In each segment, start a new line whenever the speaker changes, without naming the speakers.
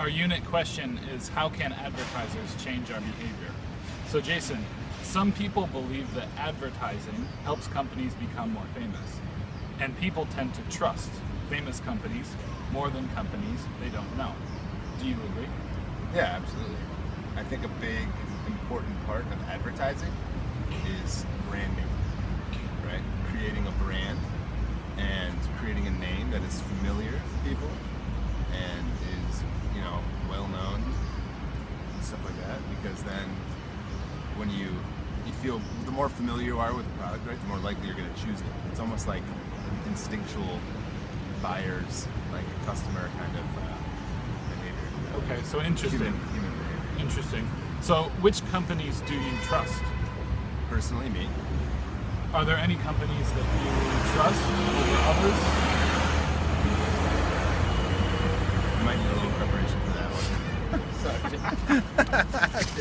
our unit question is, how can advertisers change our behavior? So Jason, some people believe that advertising helps companies become more famous. And people tend to trust famous companies more than companies they don't know. Do you agree?
Yeah, absolutely. I think a big, important part of advertising is branding, right? Creating a brand and creating a name that is familiar to people and is, well known and stuff like that. Because then when you feel, the more familiar you are with the product, right, the more likely you're going to choose it. It's almost like instinctual buyers, like a customer kind of behavior.
Okay, so interesting.
Human behavior.
Interesting. So which companies do you trust?
Personally, me.
Are there any companies that you trust over others?
I might need a little preparation for that one. Sorry.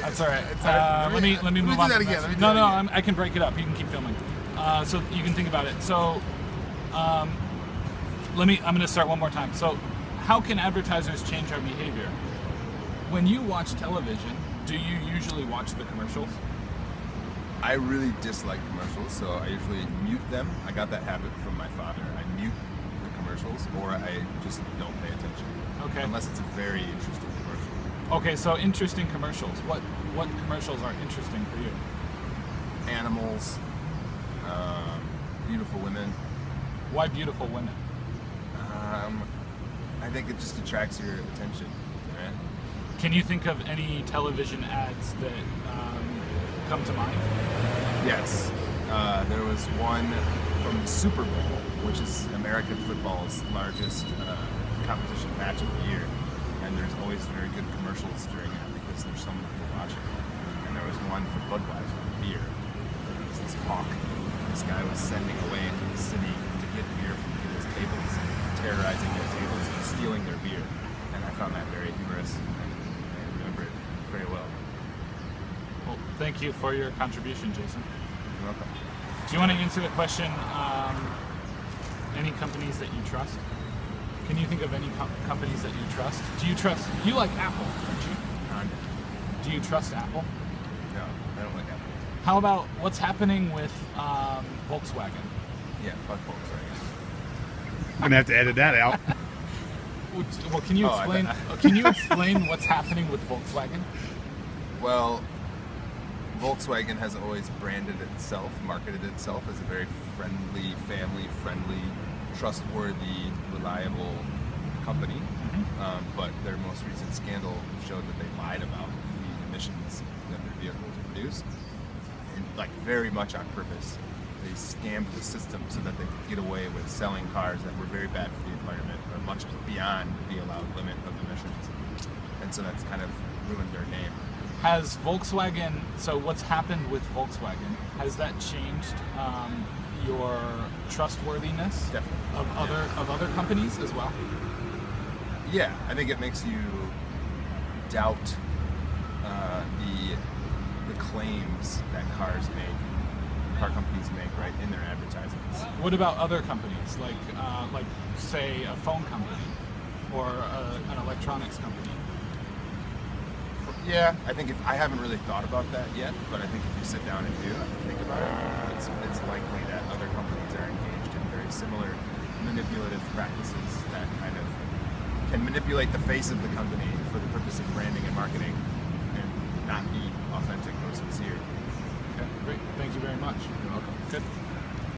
That's all right. Let me move on.
Do that
to the
again.
next. No, I can break it up. You can keep filming. So you can think about it. So I'm going to start one more time. So how can advertisers change our behavior? When you watch television, do you usually watch the commercials?
I really dislike commercials, so I usually mute them. I got that habit from my father. I mute the commercials, or I just don't pay attention.
Okay.
Unless it's a very interesting commercial.
Okay, so interesting commercials. What commercials are interesting for you?
Animals, beautiful women.
Why beautiful women?
I think it just attracts your attention, right?
Can you think of any television ads that come to mind?
Yes. There was one from the Super Bowl, which is American football's largest competition match of the year. And there's always very good commercials during it because there's so many people watching. And there was one for Budweiser, beer. There was this hawk. This guy was sending away into the city to get beer from people's tables, terrorizing their tables and stealing their beer. And I found that very humorous, and I remember it very well.
Well, thank you for your contribution, Jason.
You're welcome.
Do you want to answer the question, any companies that you trust? Can you think of any companies that you trust? You like Apple, don't you?
Honda.
Do you trust Apple?
No, I don't like Apple.
How about what's happening with Volkswagen?
Yeah, fuck Volkswagen.
I'm gonna have to edit that out.
Well, can you explain? Can you explain what's happening with Volkswagen?
Well, Volkswagen has always marketed itself as a very friendly, family-friendly, trustworthy, reliable company. Mm-hmm. But their most recent scandal showed that they lied about the emissions that their vehicles produce, and very much on purpose. They scammed the system so that they could get away with selling cars that were very bad for the environment, or much beyond the allowed limit of emissions. And so that's kind of ruined their name.
Has Volkswagen, so what's happened with Volkswagen, has that changed your trustworthiness
Definitely.
of other companies as well?
Yeah, I think it makes you doubt the claims that car companies make, right, in their advertisements.
What about other companies, like say a phone company or an electronics company?
Yeah, I think I haven't really thought about that yet, but I think if you sit down and think about it, it's likely that other companies are engaged in very similar manipulative practices that kind of can manipulate the face of the company for the purpose of branding and marketing and not be authentic or sincere.
Okay, great. Thank you very much.
You're welcome.
Good.